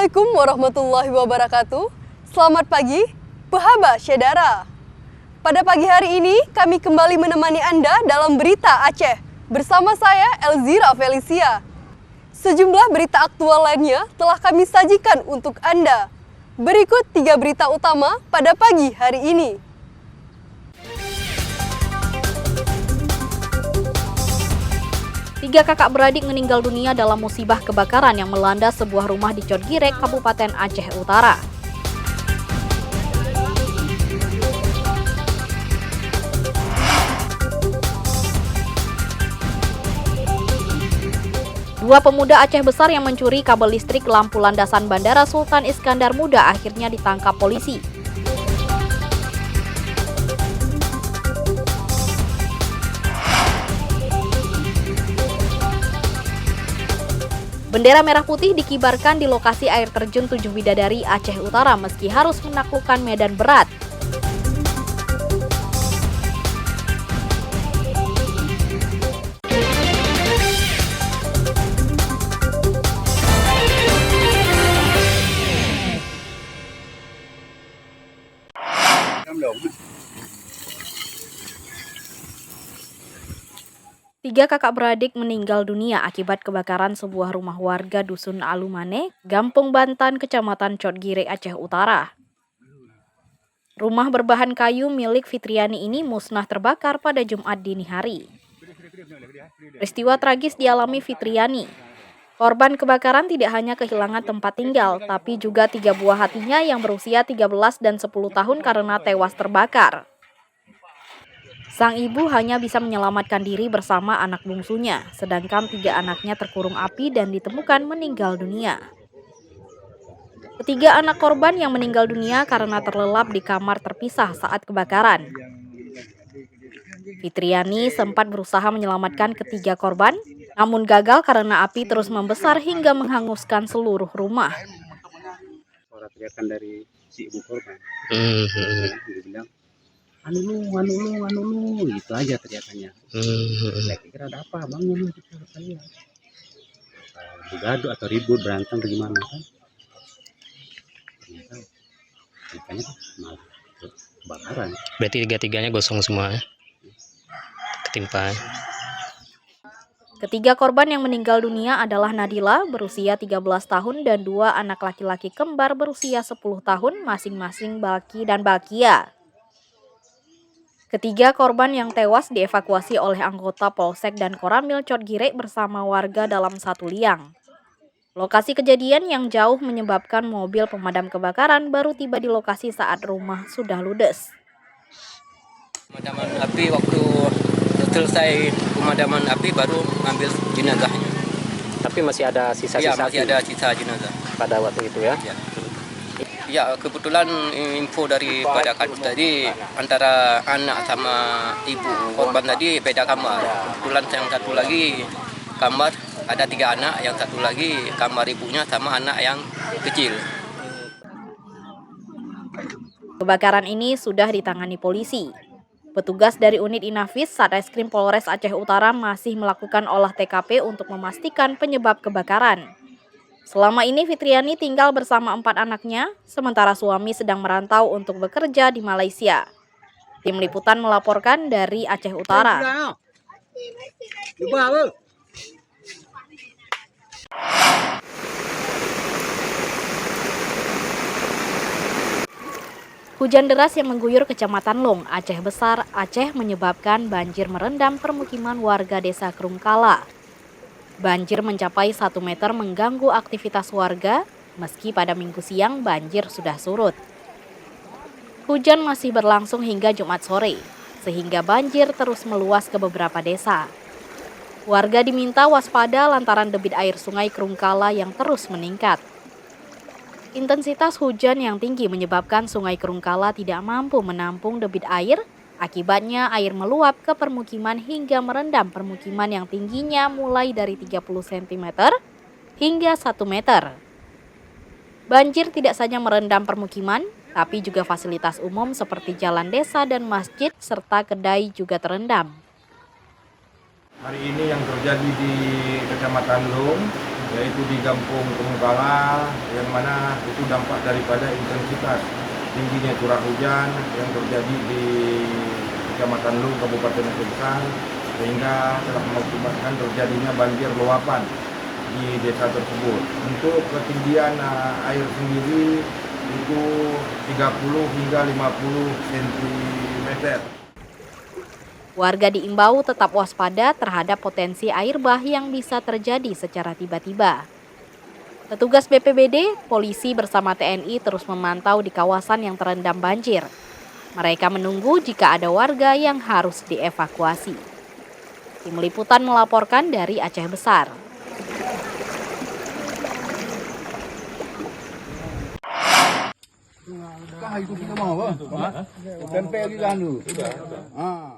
Assalamualaikum warahmatullahi wabarakatuh. Selamat pagi, Pahaba Syedara. Pada pagi hari ini, kami kembali menemani Anda dalam Berita Aceh. Bersama saya, Elzira Felicia. Sejumlah berita aktual lainnya telah kami sajikan untuk Anda. Berikut 3 berita utama pada pagi hari ini. Tiga kakak beradik meninggal dunia dalam musibah kebakaran yang melanda sebuah rumah di Codgirek, Kabupaten Aceh Utara. Dua pemuda Aceh besar yang mencuri kabel listrik lampu landasan Bandara Sultan Iskandar Muda akhirnya ditangkap polisi. Bendera merah putih dikibarkan di lokasi air terjun 7 Bidadari Aceh Utara meski harus menaklukkan medan berat. Tiga kakak beradik meninggal dunia akibat kebakaran sebuah rumah warga Dusun Alumane, Gampung Bantan, Kecamatan Codgirek, Aceh Utara. Rumah berbahan kayu milik Fitriani ini musnah terbakar pada Jumat dini hari. Peristiwa tragis dialami Fitriani. Korban kebakaran tidak hanya kehilangan tempat tinggal, tapi juga 3 buah hatinya yang berusia 13 dan 10 tahun karena tewas terbakar. Sang ibu hanya bisa menyelamatkan diri bersama anak bungsunya, sedangkan 3 anaknya terkurung api dan ditemukan meninggal dunia. Ketiga anak korban yang meninggal dunia karena terlelap di kamar terpisah saat kebakaran. Fitriani sempat berusaha menyelamatkan ketiga korban, namun gagal karena api terus membesar hingga menghanguskan seluruh rumah. Suara teriakan dari si ibu korban. Dia bilang, anu lu, gitu aja teriakannya. Saya kira ada apa, abangnya nih kita lihat. Gaduh atau ribut, berantem atau gimana kan? Ternyata malah kebakaran. Berarti 3-3-nya gosong semua, ketimpa. Ketiga korban yang meninggal dunia adalah Nadila berusia 13 tahun dan 2 anak laki-laki kembar berusia 10 tahun masing-masing Balki dan Balkia. Ketiga korban yang tewas dievakuasi oleh anggota Polsek dan Koramil Codgirek bersama warga dalam satu liang. Lokasi kejadian yang jauh menyebabkan mobil pemadam kebakaran baru tiba di lokasi saat rumah sudah ludes. Pemadaman api waktu selesai pemadaman api baru ambil jenazahnya. Tapi masih ada sisa-sisa. Ya, masih ada sisa jenazah Pada waktu itu ya. Ya, kebetulan info daripada kadus tadi antara anak sama ibu korban tadi beda kamar. Kebetulan yang satu lagi kamar ada 3 anak, yang satu lagi kamar ibunya sama anak yang kecil. Kebakaran ini sudah ditangani polisi. Petugas dari unit Inafis Satreskrim Polres Aceh Utara masih melakukan olah TKP untuk memastikan penyebab kebakaran. Selama ini Fitriani tinggal bersama 4 anaknya, sementara suami sedang merantau untuk bekerja di Malaysia. Tim Liputan melaporkan dari Aceh Utara. Hujan deras yang mengguyur Kecamatan Long, Aceh Besar, Aceh menyebabkan banjir merendam permukiman warga desa Krungkala. Banjir mencapai 1 meter mengganggu aktivitas warga, meski pada Minggu siang banjir sudah surut. Hujan masih berlangsung hingga Jumat sore, sehingga banjir terus meluas ke beberapa desa. Warga diminta waspada lantaran debit air sungai Krungkala yang terus meningkat. Intensitas hujan yang tinggi menyebabkan sungai Krungkala tidak mampu menampung debit air. Akibatnya air meluap ke permukiman hingga merendam permukiman yang tingginya mulai dari 30 cm hingga 1 meter. Banjir tidak saja merendam permukiman, tapi juga fasilitas umum seperti jalan desa dan masjid serta kedai juga terendam. Hari ini yang terjadi di Kecamatan Long yaitu di Kampung Kerungkala, yang mana itu dampak daripada intensitas tingginya curah hujan yang terjadi di Kecamatan Lung, Kabupaten Aceh Besar, sehingga telah mengakibatkan terjadinya banjir luapan di desa tersebut. Untuk ketinggian air sendiri itu 30 hingga 50 cm. Warga diimbau tetap waspada terhadap potensi air bah yang bisa terjadi secara tiba-tiba. Petugas BPBD, polisi bersama TNI terus memantau di kawasan yang terendam banjir. Mereka menunggu jika ada warga yang harus dievakuasi. Tim Liputan melaporkan dari Aceh Besar.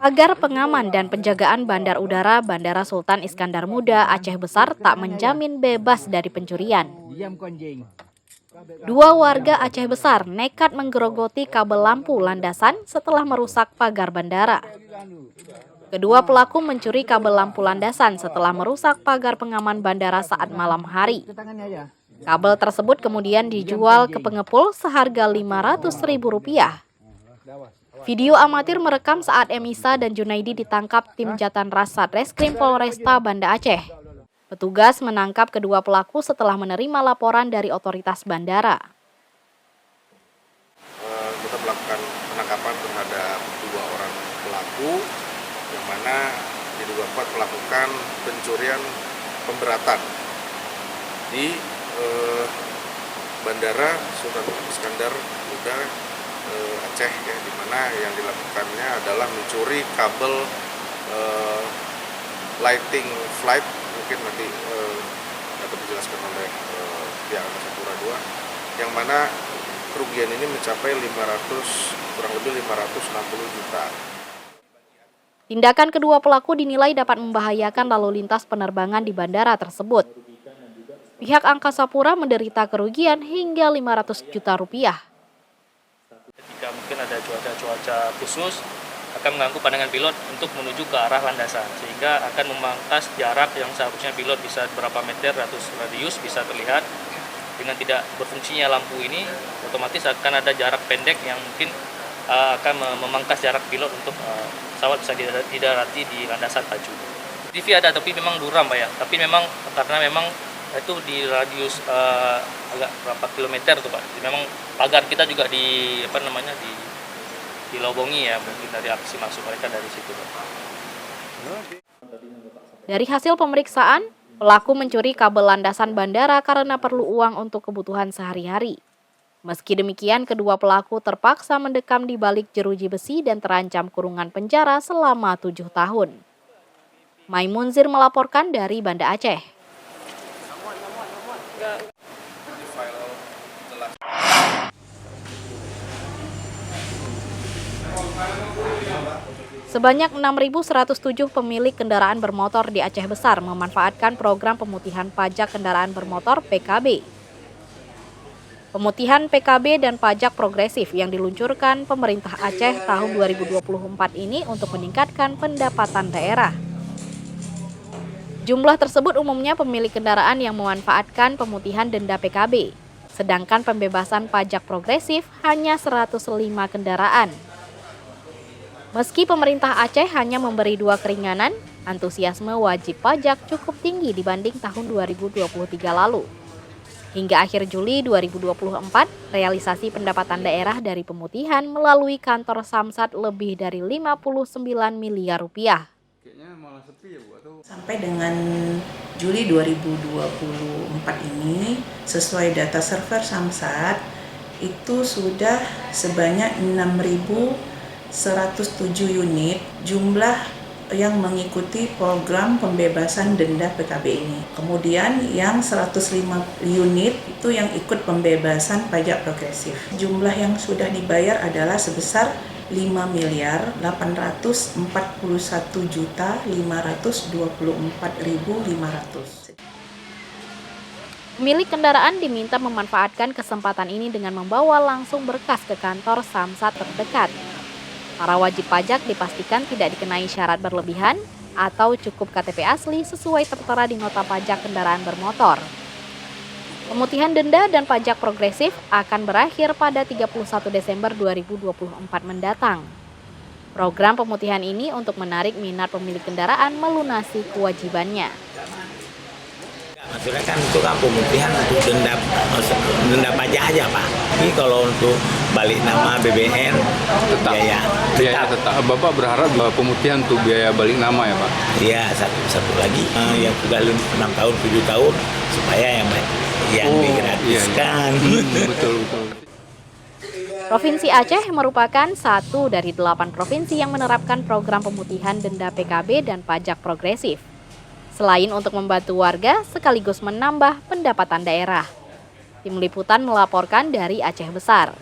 Agar pengaman dan penjagaan bandar udara Bandara Sultan Iskandar Muda Aceh Besar tak menjamin bebas dari pencurian. Dua warga Aceh Besar nekat menggerogoti kabel lampu landasan setelah merusak pagar bandara. Kedua pelaku mencuri kabel lampu landasan setelah merusak pagar pengaman bandara saat malam hari. Kabel tersebut kemudian dijual ke pengepul seharga Rp500.000. Video amatir merekam saat Emisa dan Junaidi ditangkap tim Jatan Ras Satreskrim Polresta Banda Aceh. Petugas menangkap kedua pelaku setelah menerima laporan dari otoritas bandara. Kita melakukan penangkapan terhadap dua orang pelaku, yang mana diduga kuat melakukan pencurian pemberatan di Bandara Sultan Iskandar Muda Aceh, ya, di mana yang dilakukannya adalah mencuri kabel lighting flight, mungkin nanti dapat dijelaskan oleh pihak Angkasa Pura II, yang mana kerugian ini mencapai kurang lebih 560 juta. Tindakan kedua pelaku dinilai dapat membahayakan lalu lintas penerbangan di bandara tersebut. Pihak Angkasa Pura menderita kerugian hingga Rp500 juta. Jika mungkin ada cuaca khusus, akan mengganggu pandangan pilot untuk menuju ke arah landasan, sehingga akan memangkas jarak yang seharusnya pilot bisa berapa meter atau radius bisa terlihat. Dengan tidak berfungsinya lampu ini, otomatis akan ada jarak pendek yang mungkin akan memangkas jarak pilot untuk pesawat bisa didarati di landasan laju. TV ada, tapi memang duram, Pak, ya. Tapi memang karena memang itu di radius agak berapa kilometer tuh, Pak. Jadi memang pagar kita juga dilobongi, ya, mungkin dari aksi masuk mereka dari situ, Pak. Dari hasil pemeriksaan, pelaku mencuri kabel landasan bandara karena perlu uang untuk kebutuhan sehari-hari. Meski demikian, kedua pelaku terpaksa mendekam di balik jeruji besi dan terancam kurungan penjara selama 7 tahun. Maimunzir melaporkan dari Banda Aceh. Sebanyak 6.107 pemilik kendaraan bermotor di Aceh Besar memanfaatkan program pemutihan pajak kendaraan bermotor PKB. Pemutihan PKB dan pajak progresif yang diluncurkan pemerintah Aceh tahun 2024 ini untuk meningkatkan pendapatan daerah. Jumlah tersebut umumnya pemilik kendaraan yang memanfaatkan pemutihan denda PKB, sedangkan pembebasan pajak progresif hanya 105 kendaraan. Meski pemerintah Aceh hanya memberi 2 keringanan, antusiasme wajib pajak cukup tinggi dibanding tahun 2023 lalu. Hingga akhir Juli 2024, realisasi pendapatan daerah dari pemutihan melalui kantor Samsat lebih dari Rp59 miliar. Sampai dengan Juli 2024 ini, sesuai data server Samsat, itu sudah sebanyak 6.107 unit jumlah yang mengikuti program pembebasan denda PKB ini. Kemudian yang 105 unit itu yang ikut pembebasan pajak progresif. Jumlah yang sudah dibayar adalah sebesar Rp5.841.524.500. Pemilik kendaraan diminta memanfaatkan kesempatan ini dengan membawa langsung berkas ke kantor Samsat terdekat. Para wajib pajak dipastikan tidak dikenai syarat berlebihan atau cukup KTP asli sesuai tertera di nota pajak kendaraan bermotor. Pemutihan denda dan pajak progresif akan berakhir pada 31 Desember 2024 mendatang. Program pemutihan ini untuk menarik minat pemilik kendaraan melunasi kewajibannya. Maksudnya kan itu kan pemutihan untuk denda pajak aja Pak. Tapi kalau untuk balik nama BBN biaya tetap. Bapak berharap bahwa pemutihan untuk biaya balik nama ya Pak? Iya, satu lagi yang sudah 6 tahun 7 tahun supaya yang digratiskan. Betul. Provinsi Aceh merupakan satu dari 8 provinsi yang menerapkan program pemutihan denda PKB dan pajak progresif. Selain untuk membantu warga, sekaligus menambah pendapatan daerah. Tim Liputan melaporkan dari Aceh Besar.